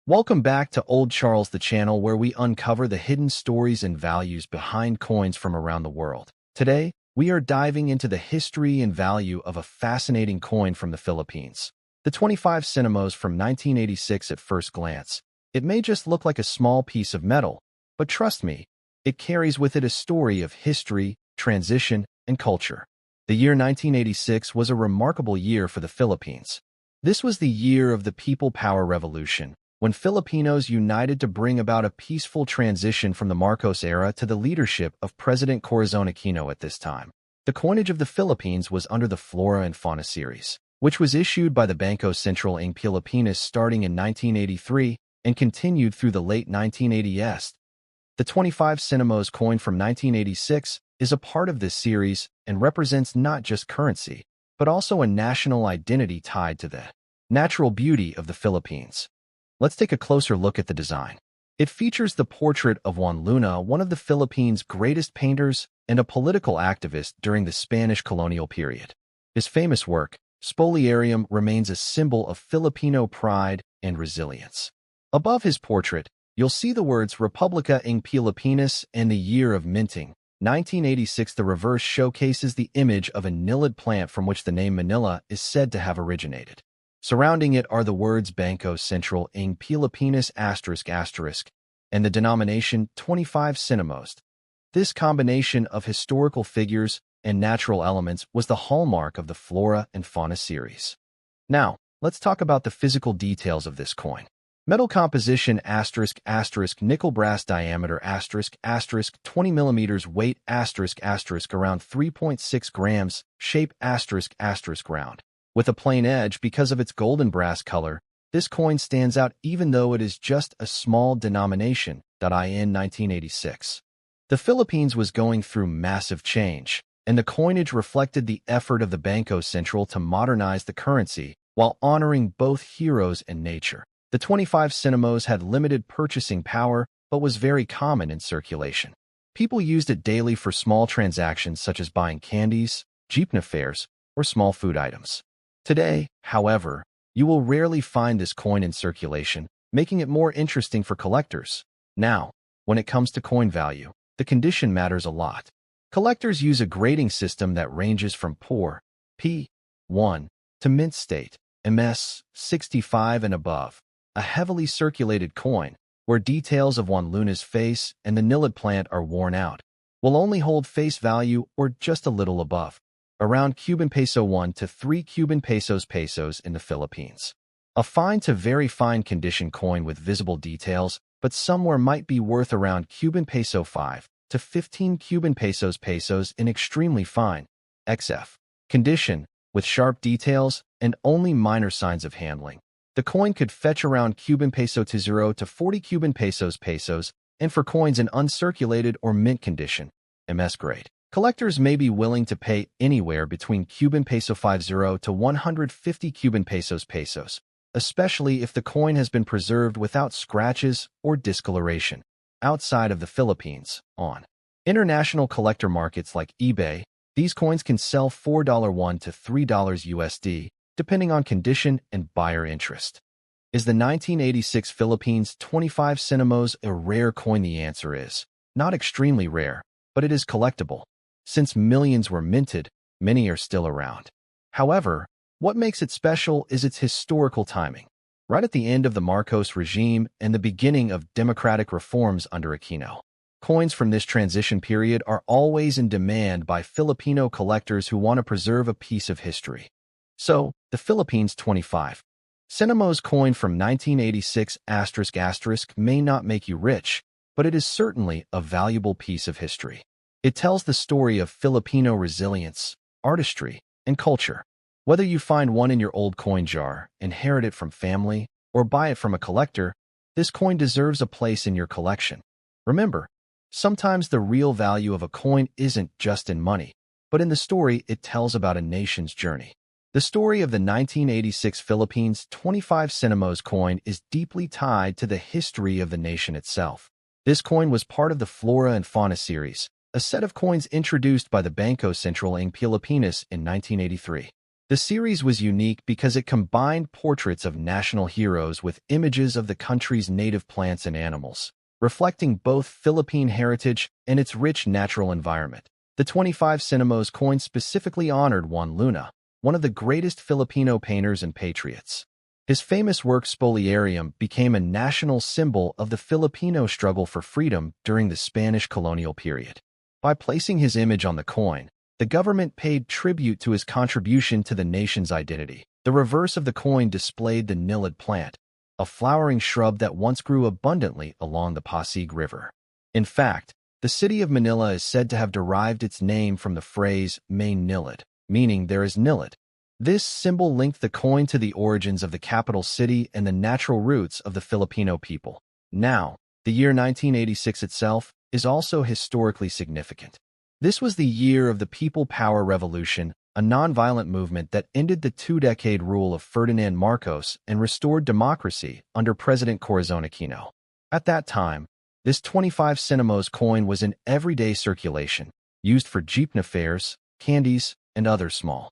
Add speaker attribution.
Speaker 1: Welcome back to Old Charles, the channel where we uncover the hidden stories and values behind coins from around the world. Today, we are diving into the history and value of a fascinating coin from the Philippines. The 25 Sentimos from 1986. At first glance, it may just look like a small piece of metal, but trust me, it carries with it a story of history, transition, and culture. The year 1986 was a remarkable year for the Philippines. This was the year of the People Power Revolution, when Filipinos united to bring about a peaceful transition from the Marcos era to the leadership of President Corazon Aquino at this time. The coinage of the Philippines was under the Flora and Fauna series, which was issued by the Bangko Sentral ng Pilipinas starting in 1983 and continued through the late 1980s. The 25 Sentimos coin from 1986 is a part of this series and represents not just currency, but also a national identity tied to the natural beauty of the Philippines. Let's take a closer look at the design. It features the portrait of Juan Luna, one of the Philippines' greatest painters and a political activist during the Spanish colonial period. His famous work, Spoliarium, remains a symbol of Filipino pride and resilience. Above his portrait, you'll see the words Republica ng Pilipinas and the year of minting, 1986. The reverse showcases the image of a nilid plant from which the name Manila is said to have originated. Surrounding it are the words Bangko Sentral ng Pilipinas ***, and the denomination 25 Sentimos. This combination of historical figures and natural elements was the hallmark of the Flora and Fauna series. Now, let's talk about the physical details of this coin. Metal composition ***, nickel brass diameter ***, 20 millimeters weight ***, around 3.6 grams, shape ***, round. With a plain edge because of its golden brass color, this coin stands out even though it is just a small denomination. In 1986, the Philippines was going through massive change, and the coinage reflected the effort of the Bangko Sentral to modernize the currency while honoring both heroes and nature. The 25 Sentimos had limited purchasing power but was very common in circulation. People used it daily for small transactions such as buying candies, jeepney fares, or small food items. Today, however, you will rarely find this coin in circulation, making it more interesting for collectors. Now, when it comes to coin value, the condition matters a lot. Collectors use a grading system that ranges from poor, P1, to mint state, MS, 65 and above. A heavily circulated coin, where details of Juan Luna's face and the nilid plant are worn out, will only hold face value or just a little above, around Cuban peso 1 to 3 Cuban pesos in the Philippines. A fine to very fine condition coin with visible details, but somewhere might be worth around Cuban peso 5 to 15 Cuban pesos in extremely fine XF condition, with sharp details and only minor signs of handling. The coin could fetch around Cuban peso 0 to 40 Cuban pesos, and for coins in uncirculated or mint condition, MS grade, collectors may be willing to pay anywhere between Cuban peso 50 to 150 Cuban pesos, especially if the coin has been preserved without scratches or discoloration. Outside of the Philippines, on international collector markets like eBay, these coins can sell $4.1 to $3 USD, depending on condition and buyer interest. Is the 1986 Philippines 25 Sentimos a rare coin? The answer is not extremely rare, but it is collectible. Since millions were minted, many are still around. However, what makes it special is its historical timing, right at the end of the Marcos regime and the beginning of democratic reforms under Aquino. Coins from this transition period are always in demand by Filipino collectors who want to preserve a piece of history. So, the Philippines 25 Sentimos coin from 1986 ** may not make you rich, but it is certainly a valuable piece of history. It tells the story of Filipino resilience, artistry, and culture. Whether you find one in your old coin jar, inherit it from family, or buy it from a collector, this coin deserves a place in your collection. Remember, sometimes the real value of a coin isn't just in money, but in the story it tells about a nation's journey. The story of the 1986 Philippines 25 Sentimos coin is deeply tied to the history of the nation itself. This coin was part of the Flora and Fauna series, a set of coins introduced by the Bangko Sentral ng Pilipinas in 1983. The series was unique because it combined portraits of national heroes with images of the country's native plants and animals, reflecting both Philippine heritage and its rich natural environment. The 25 Sentimos coin specifically honored Juan Luna, one of the greatest Filipino painters and patriots. His famous work Spoliarium became a national symbol of the Filipino struggle for freedom during the Spanish colonial period. By placing his image on the coin, the government paid tribute to his contribution to the nation's identity. The reverse of the coin displayed the nilid plant, a flowering shrub that once grew abundantly along the Pasig River. In fact, the city of Manila is said to have derived its name from the phrase may nilid, meaning there is nilid. This symbol linked the coin to the origins of the capital city and the natural roots of the Filipino people. Now, the year 1986 itself is also historically significant. This was the year of the People Power Revolution, a nonviolent movement that ended the two-decade rule of Ferdinand Marcos and restored democracy under President Corazon Aquino. At that time, this 25 Sentimos coin was in everyday circulation, used for jeepney fares, candies, and other small